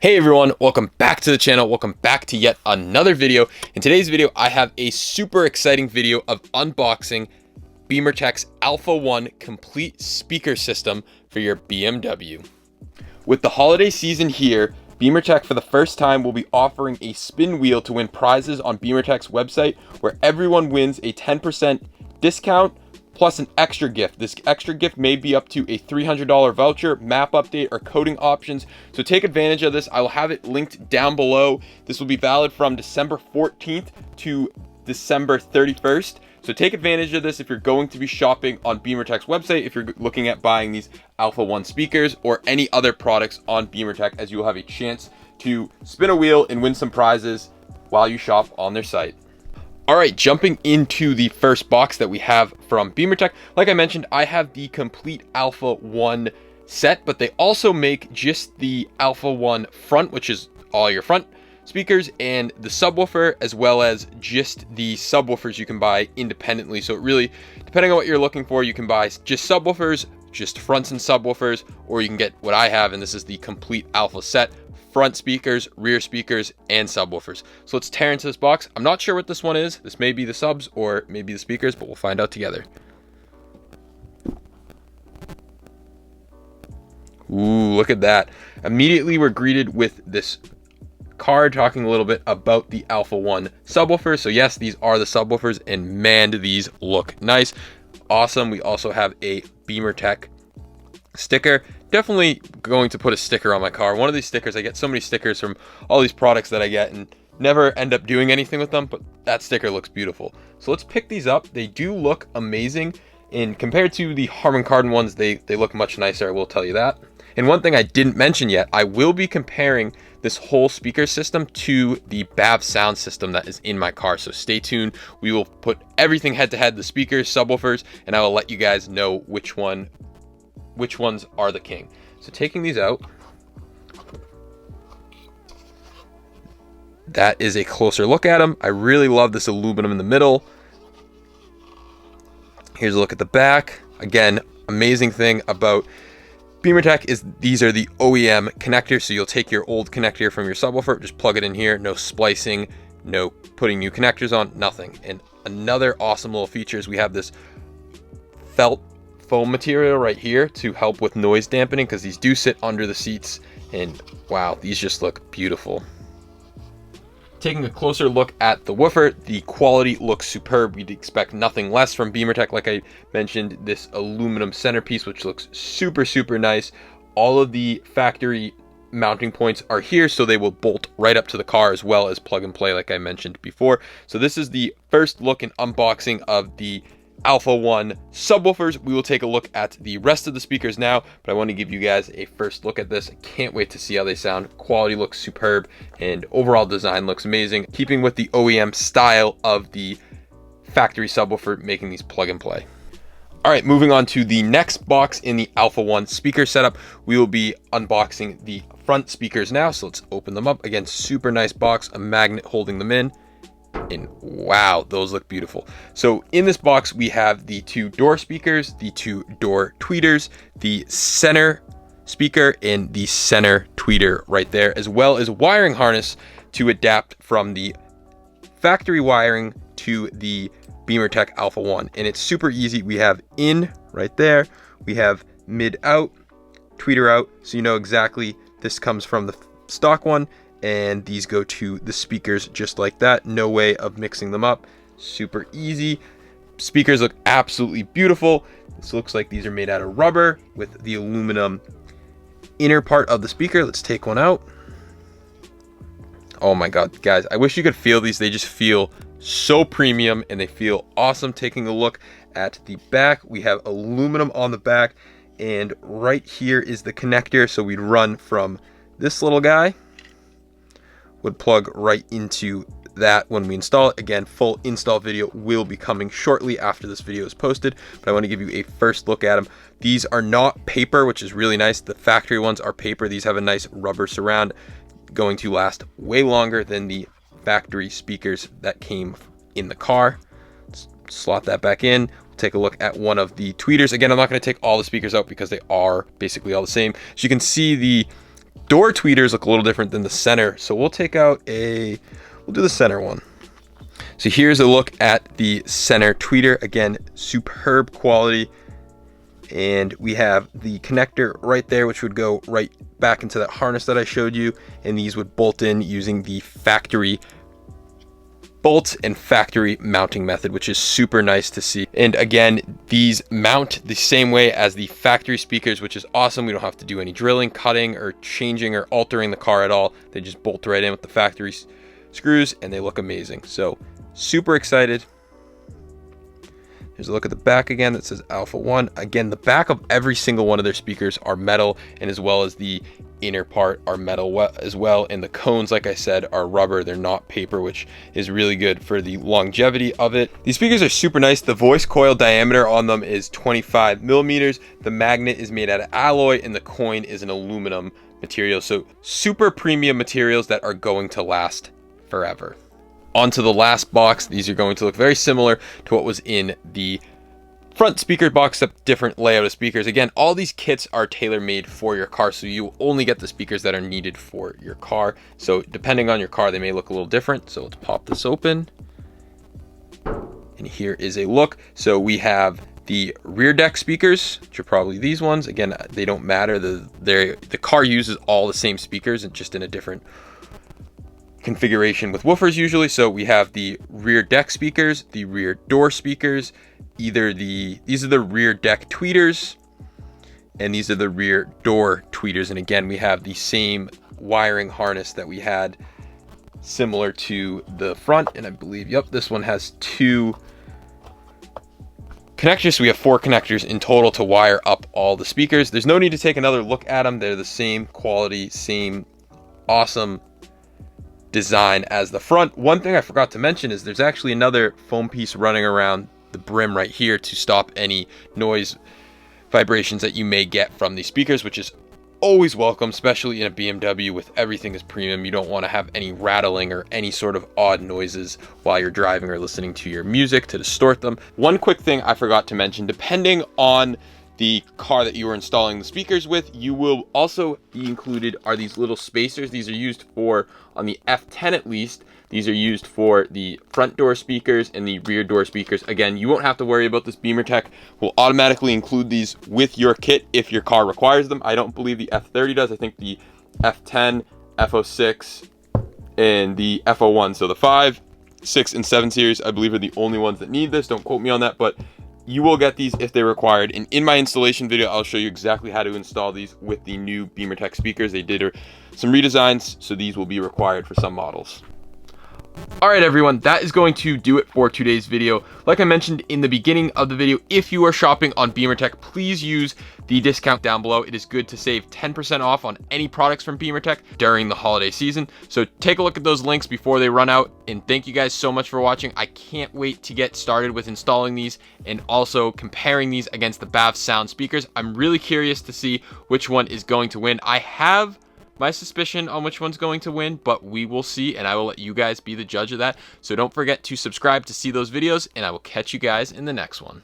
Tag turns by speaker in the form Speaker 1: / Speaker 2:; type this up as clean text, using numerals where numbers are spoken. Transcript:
Speaker 1: Hey everyone, welcome back to the channel. Welcome back to yet another video. In today's video, I have a super exciting video of unboxing Bimmertech's Alpha 1 complete speaker system for your BMW. With the holiday season here, Bimmertech for the first time will be offering a spin wheel to win prizes on Bimmertech's website, where everyone wins a 10% discount plus an extra gift. This extra gift may be up to a $300 voucher, map update, or coding options. So take advantage of this. I will have it linked down below. This will be valid from December 14th to December 31st. So take advantage of this if you're going to be shopping on Bimmertech's website, if you're looking at buying these Alpha 1 speakers or any other products on Bimmertech, as you will have a chance to spin a wheel and win some prizes while you shop on their site. All right, jumping into the first box that we have from Bimmertech. Like I mentioned, I have the complete Alpha 1 set, but they also make just the Alpha 1 front, which is all your front speakers, and the subwoofer, as well as just the subwoofers you can buy independently. So it really, depending on what you're looking for, you can buy just subwoofers, just fronts and subwoofers, or you can get what I have, and this is the complete Alpha set. Front speakers, rear speakers, and subwoofers. So let's tear into this box. I'm not sure what this one is. This may be the subs or maybe the speakers, but we'll find out together. Ooh, look at that. Immediately we're greeted with this card talking a little bit about the Alpha 1 subwoofers. So yes, these are the subwoofers, and man, do these look nice. Awesome. We also have a Bimmertech sticker. Definitely going to put a sticker on my car. One of these stickers, I get so many stickers from all these products that I get and never end up doing anything with them, but that sticker looks beautiful. So let's pick these up. They do look amazing, and compared to the Harman Kardon ones, they look much nicer, I will tell you that. And one thing I didn't mention yet, I will be comparing this whole speaker system to the BAV sound system that is in my car. So stay tuned. We will put everything head to head, the speakers, subwoofers, and I will let you guys know which ones are the king. So taking these out, that is a closer look at them. I really love this aluminum in the middle. Here's a look at the back. Again, amazing thing about Bimmertech is these are the OEM connectors. So you'll take your old connector from your subwoofer, just plug it in here, no splicing, no putting new connectors on, nothing. And another awesome little feature is we have this felt foam material right here to help with noise dampening, because these do sit under the seats, and wow, these just look beautiful. Taking a closer look at the woofer, the quality looks superb. We'd expect nothing less from Bimmertech. Like I mentioned, this aluminum centerpiece, which looks super nice. All of the factory mounting points are here, so they will bolt right up to the car, as well as plug and play like I mentioned before. So this is the first look and unboxing of the Alpha 1 subwoofers. We will take a look at the rest of the speakers now, but I want to give you guys a first look at this. I can't wait to see how they sound. Quality looks superb, and overall design looks amazing, keeping with the OEM style of the factory subwoofer, making these plug and play. All right, moving on to the next box in the Alpha 1 speaker setup. We will be unboxing the front speakers now, so let's open them up. Again, super nice box, a magnet holding them in. And wow, those look beautiful. So in this box, we have the two door speakers, the two door tweeters, the center speaker, and the center tweeter right there, as well as a wiring harness to adapt from the factory wiring to the Bimmertech Alpha 1. And it's super easy. We have in right there, we have mid out, tweeter out, so you know exactly this comes from the stock one, and these go to the speakers just like that. No way of mixing them up. Super easy. Speakers look absolutely beautiful. This looks like these are made out of rubber with the aluminum inner part of the speaker. Let's take one out. Oh my God, guys, I wish you could feel these. They just feel so premium and they feel awesome. Taking a look at the back, we have aluminum on the back, and right here is the connector. So we'd run from this little guy, would plug right into that when we install it. Again, full install video will be coming shortly after this video is posted, but I want to give you a first look at them. These are not paper, which is really nice. The factory ones are paper. These have a nice rubber surround, going to last way longer than the factory speakers that came in the car. Let's slot that back in. We'll take a look at one of the tweeters. Again, I'm not going to take all the speakers out because they are basically all the same. So you can see the door tweeters look a little different than the center. So we'll do the center one. So here's a look at the center tweeter. Again, superb quality. And we have the connector right there, which would go right back into that harness that I showed you. And these would bolt in using the factory bolt and factory mounting method, which is super nice to see. And again, these mount the same way as the factory speakers, which is awesome. We don't have to do any drilling, cutting, or changing or altering the car at all. They just bolt right in with the factory screws and they look amazing. So super excited. Here's a look at the back again that says Alpha 1. Again, the back of every single one of their speakers are metal, and as well as the inner part are metal as well. And the cones, like I said, are rubber. They're not paper, which is really good for the longevity of it. These speakers are super nice. The voice coil diameter on them is 25 millimeters. The magnet is made out of alloy and the coin is an aluminum material. So super premium materials that are going to last forever. Onto the last box. These are going to look very similar to what was in the front speaker box, except different layout of speakers. Again, all these kits are tailor-made for your car, so you only get the speakers that are needed for your car. So depending on your car, they may look a little different. So let's pop this open. And here is a look. So we have the rear deck speakers, which are probably these ones. Again, they don't matter. The car uses all the same speakers and just in a different configuration with woofers usually. So we have the rear deck speakers, the rear door speakers, these are the rear deck tweeters, and these are the rear door tweeters. And again, we have the same wiring harness that we had similar to the front. And I believe, yep, this one has 2 connectors. So we have 4 connectors in total to wire up all the speakers. There's no need to take another look at them. They're the same quality, same awesome design as the front. One thing I forgot to mention is there's actually another foam piece running around the brim right here to stop any noise vibrations that you may get from these speakers, which is always welcome, especially in a BMW with everything is premium. You don't want to have any rattling or any sort of odd noises while you're driving or listening to your music to distort them. One quick thing I forgot to mention, depending on the car that you are installing the speakers with, you will also be included are these little spacers. These are used for, on the F10 at least, these are used for the front door speakers and the rear door speakers. Again, you won't have to worry about this. Bimmertech will automatically include these with your kit if your car requires them. I don't believe the F30 does. I think the F10, F06, and the F01, so the 5, 6, and 7 series, I believe are the only ones that need this. Don't quote me on that, but you will get these if they're required. And in my installation video, I'll show you exactly how to install these with the new Bimmertech speakers. They did some redesigns, so these will be required for some models. All right, everyone, that is going to do it for today's video. Like I mentioned in the beginning of the video, if you are shopping on Bimmertech, please use the discount down below. It is good to save 10% off on any products from Bimmertech during the holiday season. So take a look at those links before they run out. And thank you guys so much for watching. I can't wait to get started with installing these and also comparing these against the BAV sound speakers. I'm really curious to see which one is going to win. I have my suspicion on which one's going to win, but we will see, and I will let you guys be the judge of that. So don't forget to subscribe to see those videos, and I will catch you guys in the next one.